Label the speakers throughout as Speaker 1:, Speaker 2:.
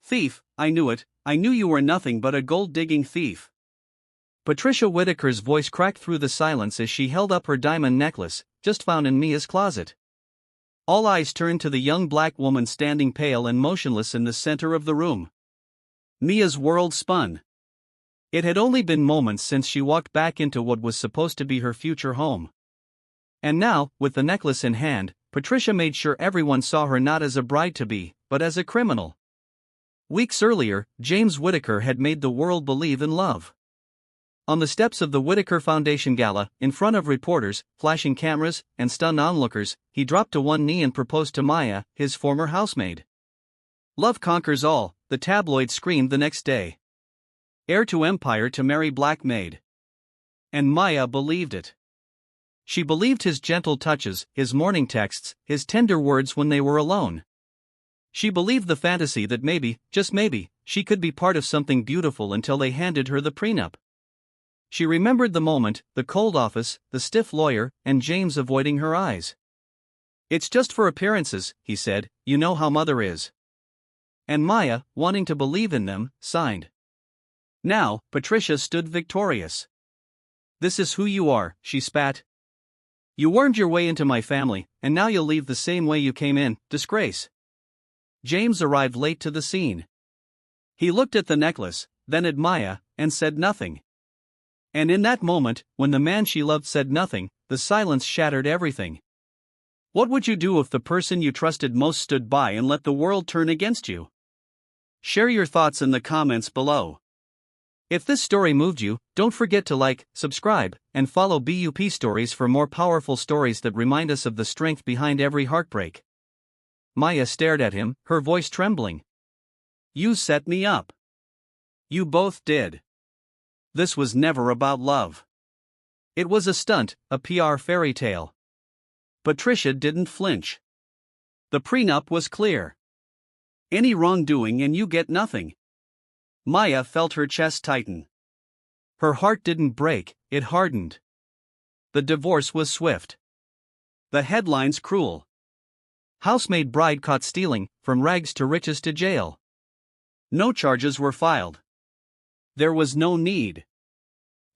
Speaker 1: Thief, I knew it, I knew you were nothing but a gold-digging thief.
Speaker 2: Patricia Whitaker's voice cracked through the silence as she held up her diamond necklace, just found in Mia's closet.
Speaker 1: All eyes turned to the young black woman standing pale and motionless in the center of the room. Mia's world spun. It had only been moments since she walked back into what was supposed to be her future home. And now, with the necklace in hand, Patricia made sure everyone saw her not as a bride-to-be, but as a criminal. Weeks earlier, James Whitaker had made the world believe in love. On the steps of the Whitaker Foundation Gala, in front of reporters, flashing cameras, and stunned onlookers, he dropped to one knee and proposed to Maya, his former housemaid. Love conquers all, the tabloids screamed the next day. Heir to empire to marry black maid. And Maya believed it. She believed his gentle touches, his morning texts, his tender words when they were alone. She believed the fantasy that maybe, just maybe, she could be part of something beautiful until they handed her the prenup. She remembered the moment, the cold office, the stiff lawyer, and James avoiding her eyes. "It's just for appearances," he said, "you know how mother is." And Maya, wanting to believe in them, signed. Now, Patricia stood victorious. "This is who you are," she spat. "You wormed your way into my family, and now you'll leave the same way you came in, disgrace." James arrived late to the scene. He looked at the necklace, then at Maya, and said nothing. And in that moment, when the man she loved said nothing, the silence shattered everything. What would you do if the person you trusted most stood by and let the world turn against you? Share your thoughts in the comments below. If this story moved you, don't forget to like, subscribe, and follow BUP Stories for more powerful stories that remind us of the strength behind every heartbreak. Maya stared at him, her voice trembling. "You set me up. You both did. This was never about love. It was a stunt, a PR fairy tale." Patricia didn't flinch. The prenup was clear. Any wrongdoing and you get nothing. Maya felt her chest tighten. Her heart didn't break, it hardened. The divorce was swift. The headlines cruel. Housemaid bride caught stealing, from rags to riches to jail. No charges were filed. There was no need.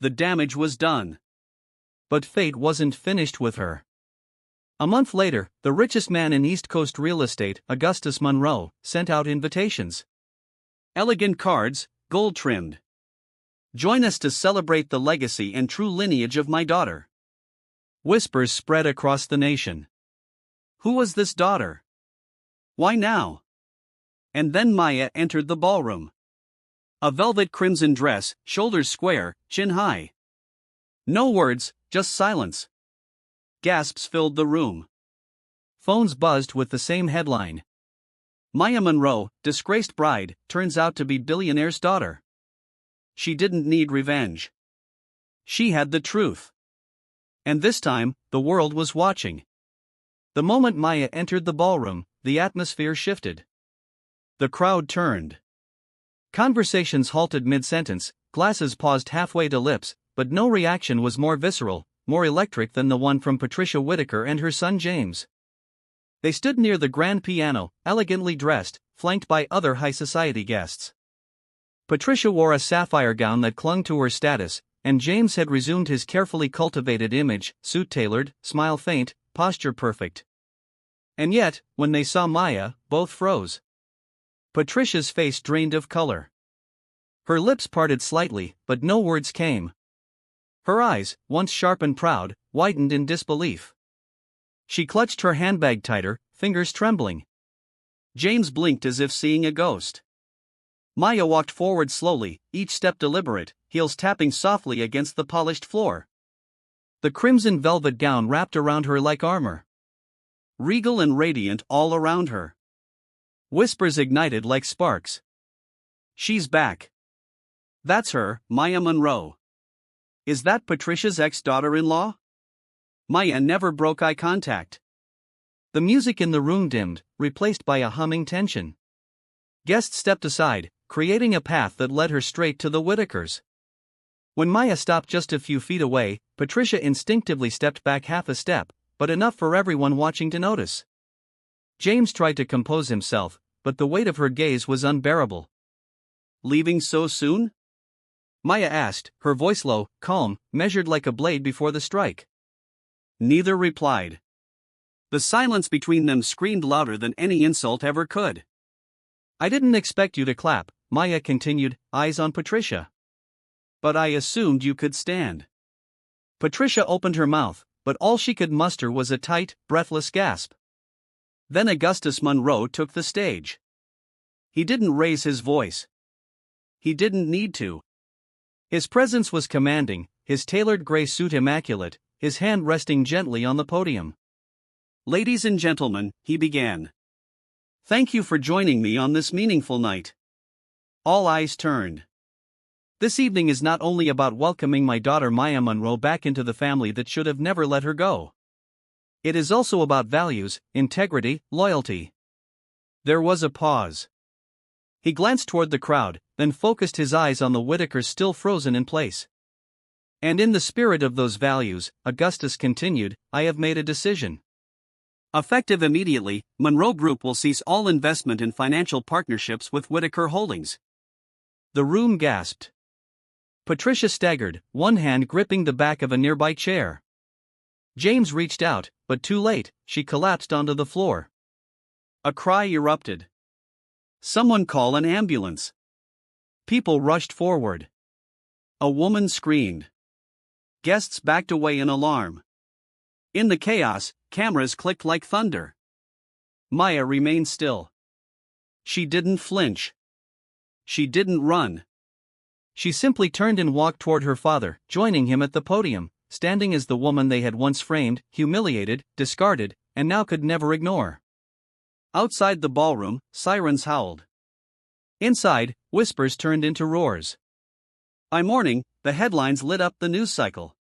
Speaker 1: The damage was done. But fate wasn't finished with her. A month later, the richest man in East Coast real estate, Augustus Monroe, sent out invitations. Elegant cards, gold-trimmed. "Join us to celebrate the legacy and true lineage of my daughter." Whispers spread across the nation. Who was this daughter? Why now? And then Maya entered the ballroom. A velvet crimson dress, shoulders square, chin high. No words, just silence. Gasps filled the room. Phones buzzed with the same headline. Maya Monroe, disgraced bride, turns out to be billionaire's daughter. She didn't need revenge. She had the truth. And this time, the world was watching. The moment Maya entered the ballroom, the atmosphere shifted. The crowd turned. Conversations halted mid-sentence, glasses paused halfway to lips, but no reaction was more visceral, more electric than the one from Patricia Whitaker and her son James. They stood near the grand piano, elegantly dressed, flanked by other high society guests. Patricia wore a sapphire gown that clung to her status, and James had resumed his carefully cultivated image, suit tailored, smile faint, posture perfect. And yet, when they saw Maya, both froze. Patricia's face drained of color. Her lips parted slightly, but no words came. Her eyes, once sharp and proud, widened in disbelief. She clutched her handbag tighter, fingers trembling. James blinked as if seeing a ghost. Maya walked forward slowly, each step deliberate, heels tapping softly against the polished floor. The crimson velvet gown wrapped around her like armor. Regal and radiant all around her. Whispers ignited like sparks. "She's back. That's her, Maya Monroe. Is that Patricia's ex-daughter-in-law?" Maya never broke eye contact. The music in the room dimmed, replaced by a humming tension. Guests stepped aside, creating a path that led her straight to the Whitakers. When Maya stopped just a few feet away, Patricia instinctively stepped back half a step, but enough for everyone watching to notice. James tried to compose himself, but the weight of her gaze was unbearable. "Leaving so soon?" Maya asked, her voice low, calm, measured like a blade before the strike. Neither replied. The silence between them screamed louder than any insult ever could. "I didn't expect you to clap," Maya continued, eyes on Patricia. "But I assumed you could stand." Patricia opened her mouth, but all she could muster was a tight, breathless gasp. Then Augustus Monroe took the stage. He didn't raise his voice. He didn't need to. His presence was commanding, his tailored gray suit immaculate, his hand resting gently on the podium. "Ladies and gentlemen," he began. "Thank you for joining me on this meaningful night." All eyes turned. "This evening is not only about welcoming my daughter Maya Monroe back into the family that should have never let her go. It is also about values, integrity, loyalty." There was a pause. He glanced toward the crowd, then focused his eyes on the Whitakers still frozen in place. "And in the spirit of those values," Augustus continued, "I have made a decision. Effective immediately, Monroe Group will cease all investment in financial partnerships with Whitaker Holdings." The room gasped. Patricia staggered, one hand gripping the back of a nearby chair. James reached out, but too late, she collapsed onto the floor. A cry erupted. "Someone call an ambulance." People rushed forward. A woman screamed. Guests backed away in alarm. In the chaos, cameras clicked like thunder. Maya remained still. She didn't flinch. She didn't run. She simply turned and walked toward her father, joining him at the podium, standing as the woman they had once framed, humiliated, discarded, and now could never ignore. Outside the ballroom, sirens howled. Inside, whispers turned into roars. By morning, the headlines lit up the news cycle.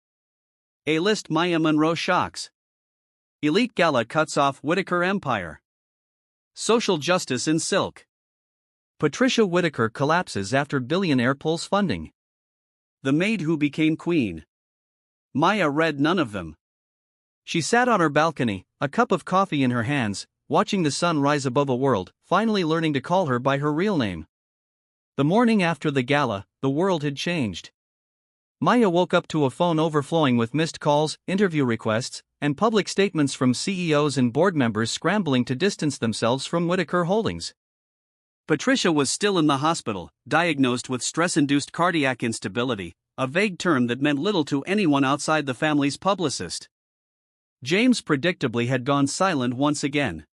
Speaker 1: A-list Maya Monroe shocks. Elite gala cuts off Whitaker empire. Social justice in silk. Patricia Whitaker collapses after billionaire pulls funding. The maid who became queen. Maya read none of them. She sat on her balcony, a cup of coffee in her hands, watching the sun rise above a world, finally learning to call her by her real name. The morning after the gala, the world had changed. Maya woke up to a phone overflowing with missed calls, interview requests, and public statements from CEOs and board members scrambling to distance themselves from Whitaker Holdings. Patricia was still in the hospital, diagnosed with stress-induced cardiac instability, a vague term that meant little to anyone outside the family's publicist. James predictably had gone silent once again.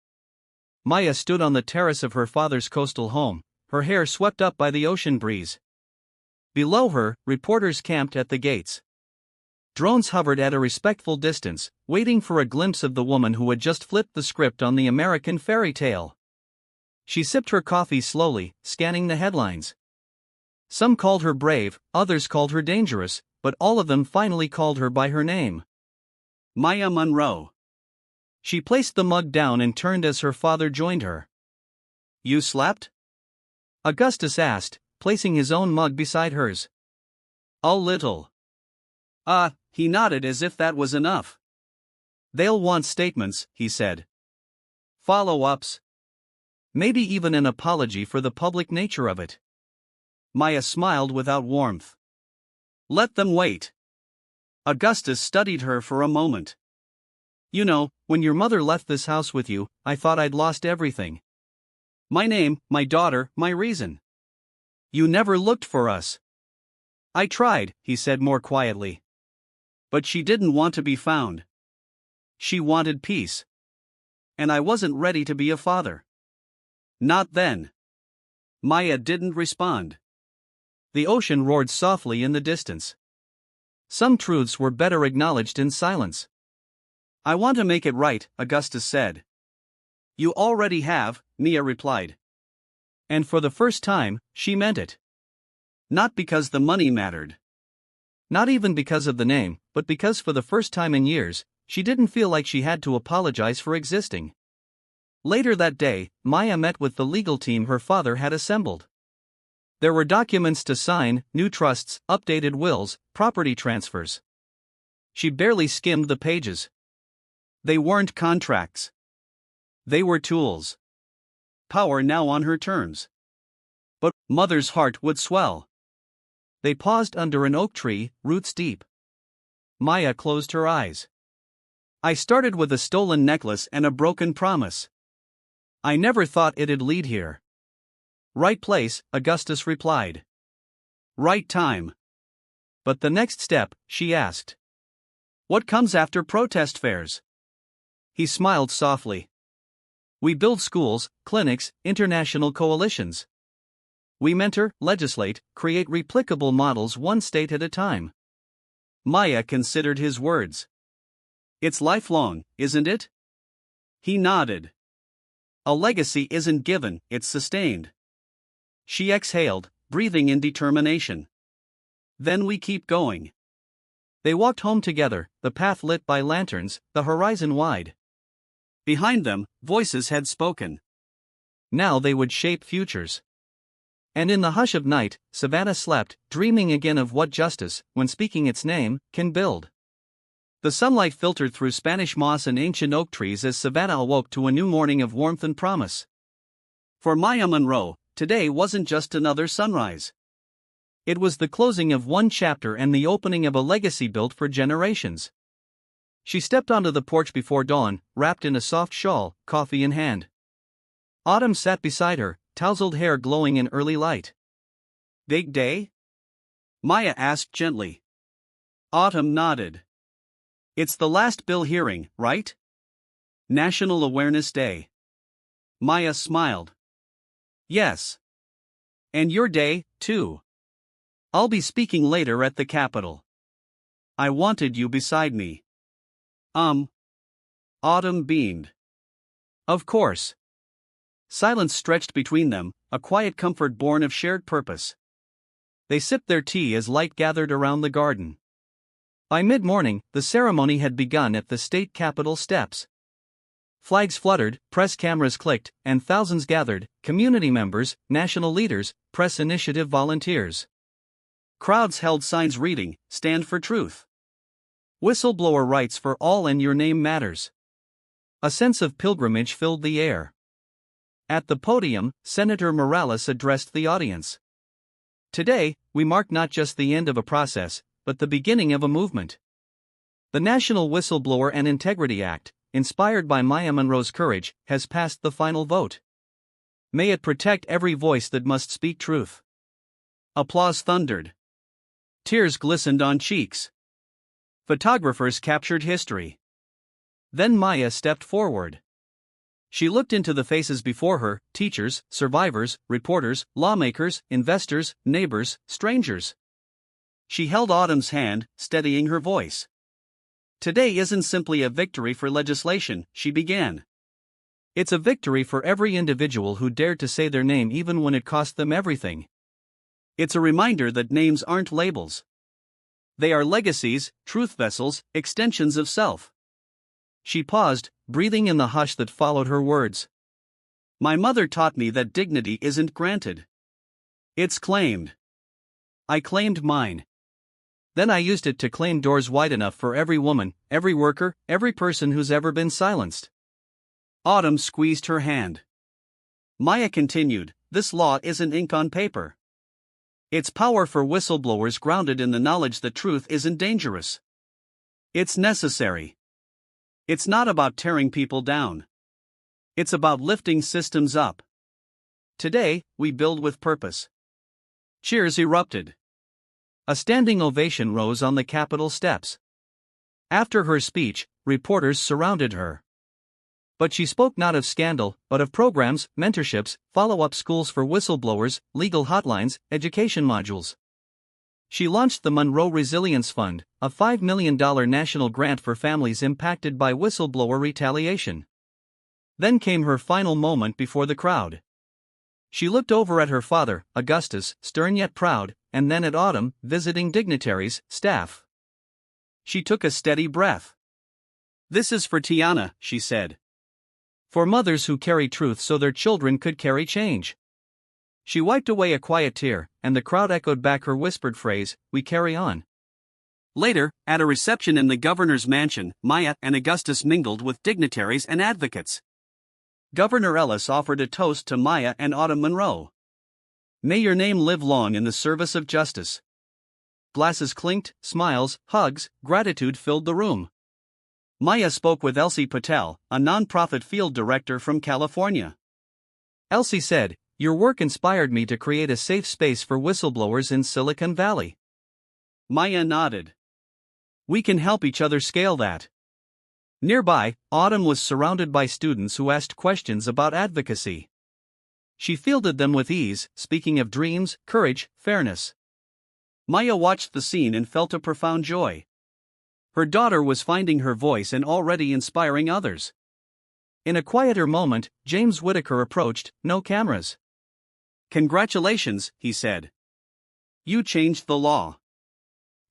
Speaker 1: Maya stood on the terrace of her father's coastal home, her hair swept up by the ocean breeze. Below her, reporters camped at the gates. Drones hovered at a respectful distance, waiting for a glimpse of the woman who had just flipped the script on the American fairy tale. She sipped her coffee slowly, scanning the headlines. Some called her brave, others called her dangerous, but all of them finally called her by her name. Maya Monroe. She placed the mug down and turned as her father joined her. "You slept?" Augustus asked, placing his own mug beside hers. "A little." He nodded as if that was enough. "They'll want statements," he said. "Follow-ups. Maybe even an apology for the public nature of it." Maya smiled without warmth. "Let them wait." Augustus studied her for a moment. "You know, when your mother left this house with you, I thought I'd lost everything. My name, my daughter, my reason. You never looked for us." "I tried," he said more quietly. "But she didn't want to be found. She wanted peace. And I wasn't ready to be a father. Not then." Maya didn't respond. The ocean roared softly in the distance. Some truths were better acknowledged in silence. "I want to make it right," Augustus said. "You already have," Mia replied. And for the first time, she meant it. Not because the money mattered. Not even because of the name, but because for the first time in years, she didn't feel like she had to apologize for existing. Later that day, Maya met with the legal team her father had assembled. There were documents to sign, new trusts, updated wills, property transfers. She barely skimmed the pages. They weren't contracts. They were tools. power now on her terms. But Mother's heart would swell.
Speaker 2: They paused under an oak tree, roots deep.
Speaker 1: Maya closed her eyes. I started with a stolen necklace and a broken promise. I never thought it'd lead here.
Speaker 2: Right place, Augustus replied.
Speaker 1: Right time.
Speaker 2: But the next step, she asked.
Speaker 1: What comes after protest fairs?
Speaker 2: He smiled softly. We build schools, clinics, international coalitions. We mentor, legislate, create replicable models one state at a time.
Speaker 1: Maya considered his words. It's lifelong, isn't it? He nodded. A legacy isn't given, it's sustained. She exhaled, breathing in determination. Then we keep going.
Speaker 2: They walked home together, the path lit by lanterns, the horizon wide.
Speaker 1: Behind them, voices had spoken.
Speaker 2: Now they would shape futures. And in the hush of night, Savannah slept, dreaming again of what justice, when speaking its name, can build.
Speaker 1: The sunlight filtered through Spanish moss and ancient oak trees as Savannah awoke to a new morning of warmth and promise. For Maya Monroe, today wasn't just another sunrise.
Speaker 2: It was the closing of one chapter and the opening of a legacy built for generations. She stepped onto the porch before dawn, wrapped in a soft shawl, coffee in hand. Autumn sat beside her, tousled hair glowing in early light.
Speaker 1: Big day? Maya asked gently. Autumn nodded. It's the last bill hearing, right? National Awareness Day. Maya smiled. Yes. And your day, too. I'll be speaking later at the Capitol. I wanted you beside me. Autumn beamed. Of course. Silence stretched between them, a quiet comfort born of shared purpose. They sipped their tea as light gathered around the garden. By mid-morning, the ceremony had begun at the state capitol steps. Flags fluttered, press cameras clicked, and thousands gathered, community members, national leaders, press initiative volunteers. Crowds held signs reading, Stand for Truth. Whistleblower rights for all and your name matters. A sense of pilgrimage filled the air. At the podium, Senator Morales addressed the audience. Today, we mark not just the end of a process, but the beginning of a movement. The National Whistleblower and Integrity Act, inspired by Maya Monroe's courage, has passed the final vote. May it protect every voice that must speak truth. Applause thundered. Tears glistened on cheeks. Photographers captured history. Then Maya stepped forward. She looked into the faces before her, teachers, survivors, reporters, lawmakers, investors, neighbors, strangers. She held Autumn's hand, steadying her voice. Today isn't simply a victory for legislation, she began. It's a victory for every individual who dared to say their name even when it cost them everything. It's a reminder that names aren't labels. They are legacies, truth vessels, extensions of self. She paused, breathing in the hush that followed her words. My mother taught me that dignity isn't granted. It's claimed. I claimed mine. Then I used it to claim doors wide enough for every woman, every worker, every person who's ever been silenced. Autumn squeezed her hand. Maya continued, this law isn't ink on paper. It's power for whistleblowers grounded in the knowledge that truth isn't dangerous. It's necessary. It's not about tearing people down. It's about lifting systems up. Today, we build with purpose. Cheers erupted. A standing ovation rose on the Capitol steps. After her speech, reporters surrounded her. But she spoke not of scandal, but of programs, mentorships, follow-up schools for whistleblowers, legal hotlines, education modules. She launched the Monroe Resilience Fund, a $5 million national grant for families impacted by whistleblower retaliation. Then came her final moment before the crowd. She looked over at her father, Augustus, stern yet proud, and then at Autumn, visiting dignitaries, staff. She took a steady breath. This is for Tiana, she said. For mothers who carry truth so their children could carry change. She wiped away a quiet tear, and the crowd echoed back her whispered phrase, we carry on. Later, at a reception in the governor's mansion, Maya and Augustus mingled with dignitaries and advocates. Governor Ellis offered a toast to Maya and Autumn Monroe. May your name live long in the service of justice. Glasses clinked, smiles, hugs, gratitude filled the room. Maya spoke with Elsie Patel, a nonprofit field director from California. Elsie said, "Your work inspired me to create a safe space for whistleblowers in Silicon Valley." Maya nodded. "We can help each other scale that." Nearby, Autumn was surrounded by students who asked questions about advocacy. She fielded them with ease, speaking of dreams, courage, fairness. Maya watched the scene and felt a profound joy. Her daughter was finding her voice and already inspiring others. In a quieter moment, James Whitaker approached, no cameras. "Congratulations," he said. "You changed the law.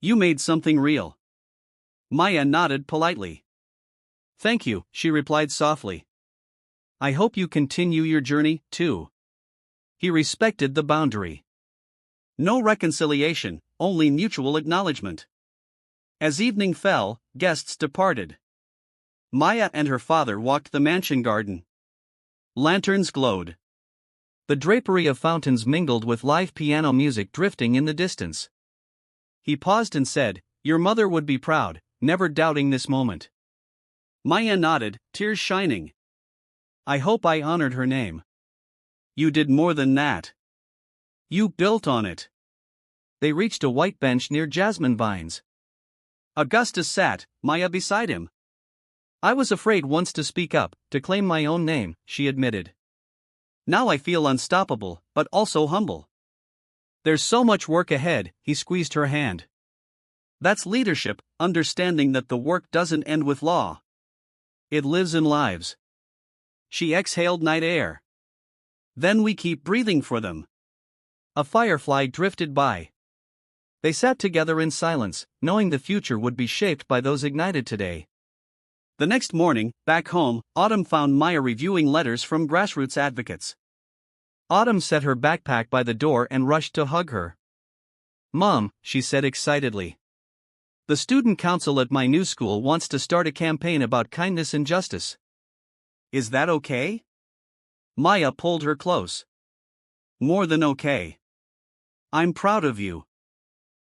Speaker 1: You made something real." Maya nodded politely. "Thank you," she replied softly. "I hope you continue your journey, too." He respected the boundary. No reconciliation, only mutual acknowledgement. As evening fell, guests departed. Maya and her father walked the mansion garden. Lanterns glowed. The drapery of fountains mingled with live piano music drifting in the distance. He paused and said, "Your mother would be proud," never doubting this moment. Maya nodded, tears shining. "I hope I honored her name." "You did more than that. You built on it." They reached a white bench near jasmine vines. Augustus sat, Maya beside him. "I was afraid once to speak up, to claim my own name," she admitted. "Now I feel unstoppable, but also humble." "There's so much work ahead," he squeezed her hand. "That's leadership, understanding that the work doesn't end with law. It lives in lives." She exhaled night air. "Then we keep breathing for them." A firefly drifted by. They sat together in silence, knowing the future would be shaped by those ignited today. The next morning, back home, Autumn found Maya reviewing letters from grassroots advocates. Autumn set her backpack by the door and rushed to hug her. "Mom," she said excitedly. "The student council at my new school wants to start a campaign about kindness and justice. Is that okay?" Maya pulled her close. "More than okay. I'm proud of you."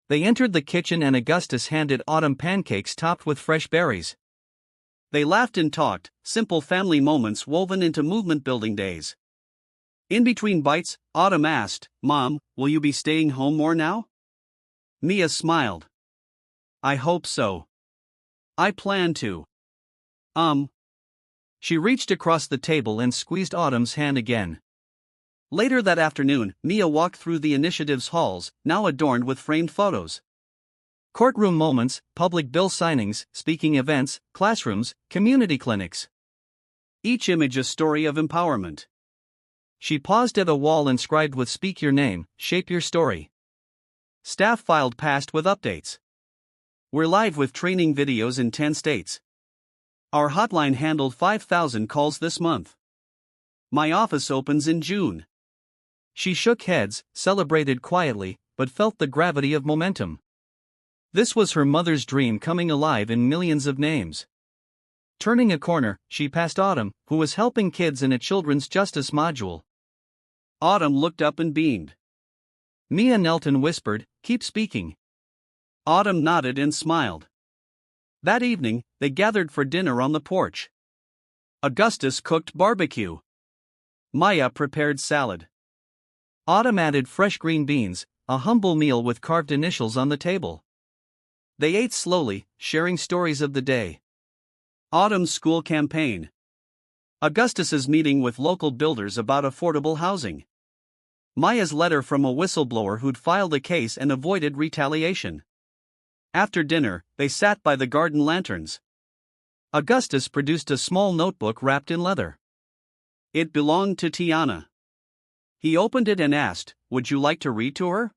Speaker 1: They entered the kitchen and Augustus handed Autumn pancakes topped with fresh berries. They laughed and talked, simple family moments woven into movement-building days. In between bites, Autumn asked, "Mom, will you be staying home more now?" Mia smiled. "I hope so. I plan to." She reached across the table and squeezed Autumn's hand again. Later that afternoon, Mia walked through the initiative's halls, now adorned with framed photos. Courtroom moments, public bill signings, speaking events, classrooms, community clinics. Each image a story of empowerment. She paused at a wall inscribed with "Speak your name, shape your story." Staff filed past with updates. "We're live with training videos in 10 states. Our hotline handled 5,000 calls this month. My office opens in June." She shook heads, celebrated quietly, but felt the gravity of momentum. This was her mother's dream coming alive in millions of names. Turning a corner, she passed Autumn, who was helping kids in a children's justice module. Autumn looked up and beamed. Mia knelt and whispered, "Keep speaking." Autumn nodded and smiled. That evening, they gathered for dinner on the porch. Augustus cooked barbecue. Maya prepared salad. Autumn added fresh green beans, a humble meal with carved initials on the table. They ate slowly, sharing stories of the day. Autumn's school campaign. Augustus's meeting with local builders about affordable housing. Maya's letter from a whistleblower who'd filed a case and avoided retaliation. After dinner, they sat by the garden lanterns. Augustus produced a small notebook wrapped in leather. It belonged to Tiana. He opened it and asked, "Would you like to read to her?"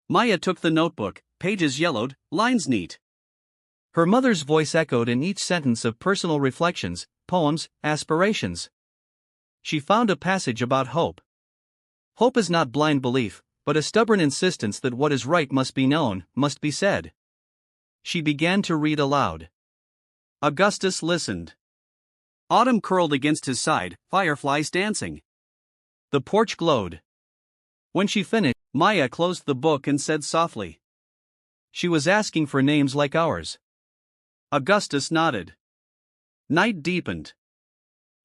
Speaker 1: Maya took the notebook, pages yellowed, lines neat. Her mother's voice echoed in each sentence of personal reflections, poems, aspirations. She found a passage about hope. Hope is not blind belief, but a stubborn insistence that what is right must be known, must be said. She began to read aloud. Augustus listened. Autumn curled against his side, fireflies dancing. The porch glowed. When she finished, Maya closed the book and said softly, "She was asking for names like ours." Augustus nodded. Night deepened.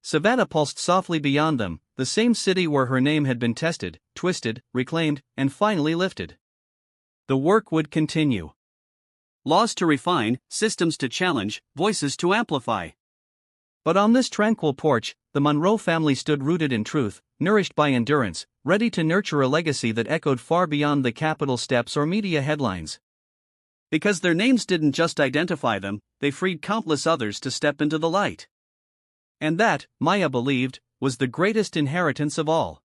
Speaker 1: Savannah pulsed softly beyond them, the same city where her name had been tested, twisted, reclaimed, and finally lifted. The work would continue. Laws to refine, systems to challenge, voices to amplify. But on this tranquil porch, the Monroe family stood rooted in truth, nourished by endurance, ready to nurture a legacy that echoed far beyond the Capitol steps or media headlines. Because their names didn't just identify them, they freed countless others to step into the light. And that, Maya believed, was the greatest inheritance of all.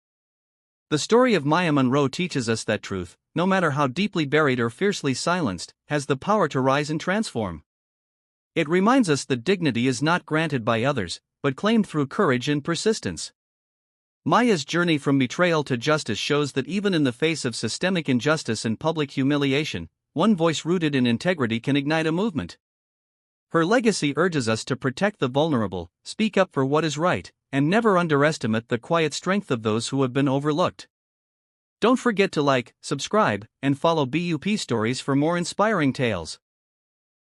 Speaker 1: The story of Maya Monroe teaches us that truth, no matter how deeply buried or fiercely silenced, has the power to rise and transform. It reminds us that dignity is not granted by others, but claimed through courage and persistence. Maya's journey from betrayal to justice shows that even in the face of systemic injustice and public humiliation, one voice rooted in integrity can ignite a movement. Her legacy urges us to protect the vulnerable, speak up for what is right, and never underestimate the quiet strength of those who have been overlooked. Don't forget to like, subscribe, and follow BUP Stories for more inspiring tales.